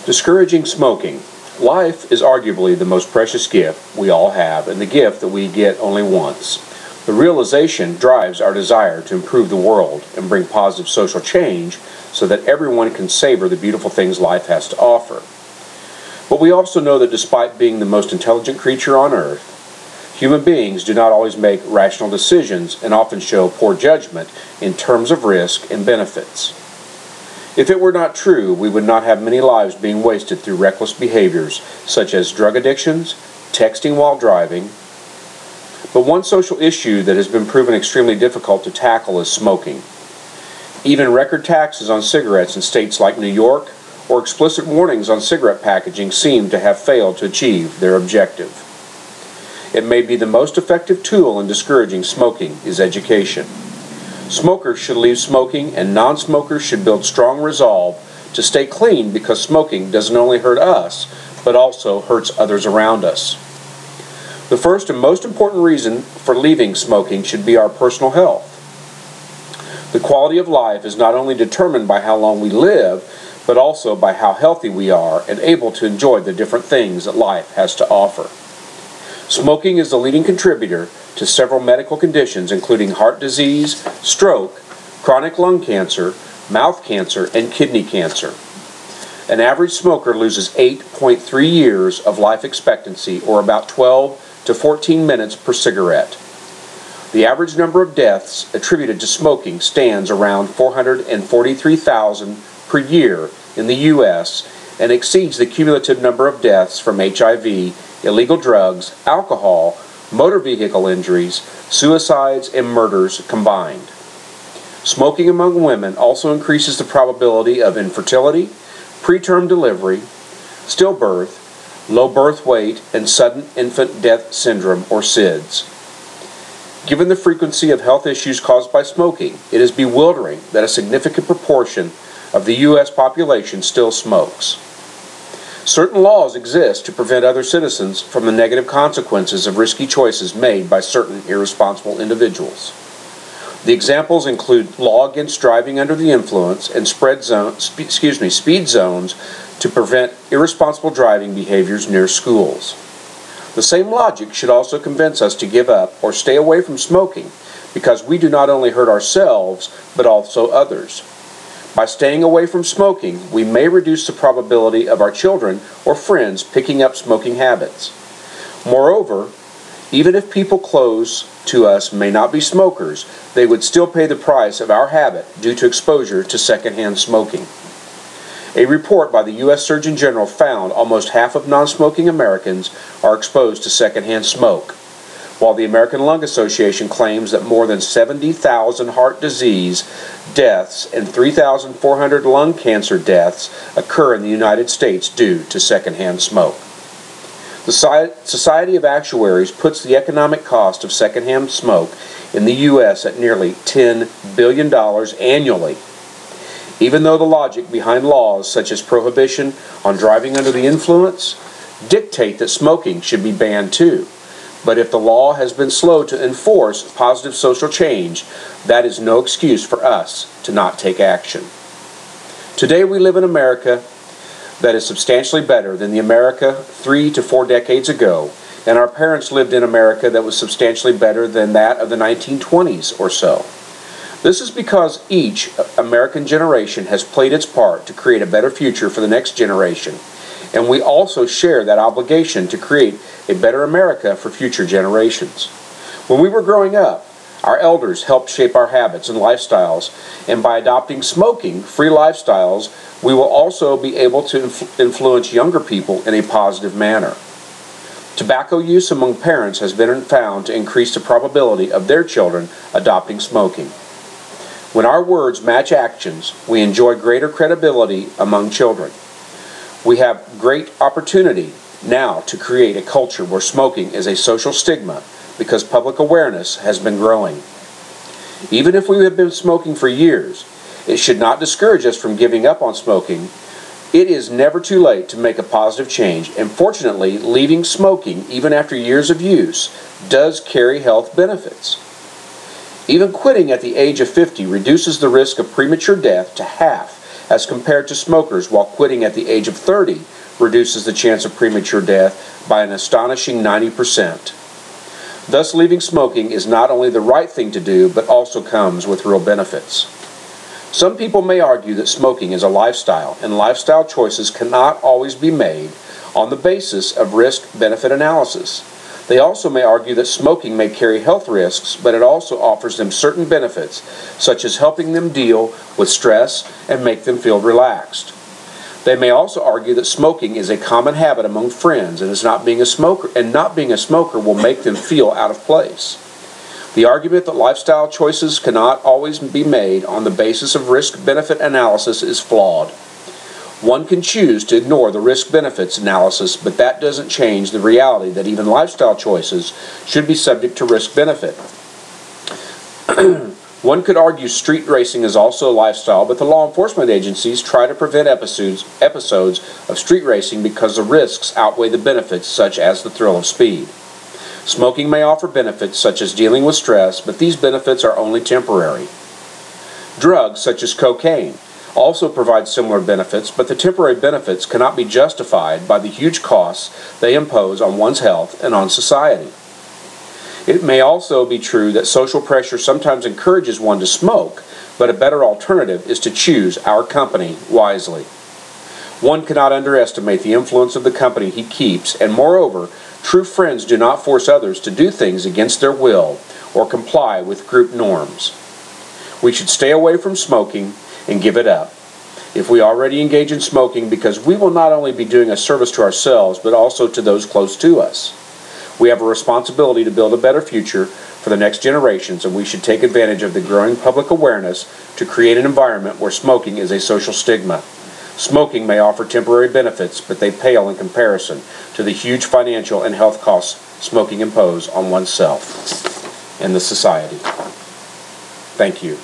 Discouraging smoking. Life is arguably the most precious gift we all have, and the gift that we get only once. The realization drives our desire to improve the world and bring positive social change so that everyone can savor the beautiful things life has to offer. But we also know that despite being the most intelligent creature on earth, human beings do not always make rational decisions and often show poor judgment in terms of risk and benefits. If it were not true, we would not have many lives being wasted through reckless behaviors such as drug addictions, texting while driving. But one social issue that has been proven extremely difficult to tackle is smoking. Even record taxes on cigarettes in states like New York or explicit warnings on cigarette packaging seem to have failed to achieve their objective. It may be the most effective tool in discouraging smoking is education. Smokers should leave smoking, and non-smokers should build strong resolve to stay clean because smoking doesn't only hurt us, but also hurts others around us. The first and most important reason for leaving smoking should be our personal health. The quality of life is not only determined by how long we live, but also by how healthy we are and able to enjoy the different things that life has to offer. Smoking is the leading contributor to several medical conditions including heart disease, stroke, chronic lung cancer, mouth cancer, and kidney cancer. An average smoker loses 8.3 years of life expectancy, or about 12 to 14 minutes per cigarette. The average number of deaths attributed to smoking stands around 443,000 per year in the U.S. and exceeds the cumulative number of deaths from HIV, illegal drugs, alcohol, motor vehicle injuries, suicides, and murders combined. Smoking among women also increases the probability of infertility, preterm delivery, stillbirth, low birth weight, and sudden infant death syndrome, or SIDS. Given the frequency of health issues caused by smoking, it is bewildering that a significant proportion of the U.S. population still smokes. Certain laws exist to prevent other citizens from the negative consequences of risky choices made by certain irresponsible individuals. The examples include law against driving under the influence and speed zones to prevent irresponsible driving behaviors near schools. The same logic should also convince us to give up or stay away from smoking because we do not only hurt ourselves but also others. By staying away from smoking, we may reduce the probability of our children or friends picking up smoking habits. Moreover, even if people close to us may not be smokers, they would still pay the price of our habit due to exposure to secondhand smoking. A report by the U.S. Surgeon General found almost half of non-smoking Americans are exposed to secondhand smoke, while the American Lung Association claims that more than 70,000 heart disease deaths and 3,400 lung cancer deaths occur in the United States due to secondhand smoke. The Society of Actuaries puts the economic cost of secondhand smoke in the U.S. at nearly $10 billion annually. Even though the logic behind laws such as prohibition on driving under the influence dictate that smoking should be banned too. But if the law has been slow to enforce positive social change, that is no excuse for us to not take action. Today we live in America that is substantially better than the America 3 to 4 decades ago, and our parents lived in America that was substantially better than that of the 1920s or so. This is because each American generation has played its part to create a better future for the next generation, and we also share that obligation to create a better America for future generations. When we were growing up, our elders helped shape our habits and lifestyles, and by adopting smoking-free lifestyles, we will also be able to influence younger people in a positive manner. Tobacco use among parents has been found to increase the probability of their children adopting smoking. When our words match actions, we enjoy greater credibility among children. We have great opportunity now to create a culture where smoking is a social stigma because public awareness has been growing. Even if we have been smoking for years, it should not discourage us from giving up on smoking. It is never too late to make a positive change, and fortunately, leaving smoking, even after years of use, does carry health benefits. Even quitting at the age of 50 reduces the risk of premature death to half as compared to smokers, while quitting at the age of 30 reduces the chance of premature death by an astonishing 90%. Thus, leaving smoking is not only the right thing to do, but also comes with real benefits. Some people may argue that smoking is a lifestyle, and lifestyle choices cannot always be made on the basis of risk-benefit analysis. They also may argue that smoking may carry health risks, but it also offers them certain benefits, such as helping them deal with stress and make them feel relaxed. They may also argue that smoking is a common habit among friends, and not being a smoker will make them feel out of place. The argument that lifestyle choices cannot always be made on the basis of risk-benefit analysis is flawed. One can choose to ignore the risk-benefits analysis, but that doesn't change the reality that even lifestyle choices should be subject to risk-benefit. One could argue street racing is also a lifestyle, but the law enforcement agencies try to prevent episodes of street racing because the risks outweigh the benefits, such as the thrill of speed. Smoking may offer benefits such as dealing with stress, but these benefits are only temporary. Drugs, such as cocaine, also provide similar benefits, but the temporary benefits cannot be justified by the huge costs they impose on one's health and on society. It may also be true that social pressure sometimes encourages one to smoke, but a better alternative is to choose our company wisely. One cannot underestimate the influence of the company he keeps, and moreover, true friends do not force others to do things against their will or comply with group norms. We should stay away from smoking and give it up if we already engage in smoking, because we will not only be doing a service to ourselves but also to those close to us. We have a responsibility to build a better future for the next generations, and we should take advantage of the growing public awareness to create an environment where smoking is a social stigma. Smoking may offer temporary benefits, but they pale in comparison to the huge financial and health costs smoking imposes on oneself and the society. Thank you.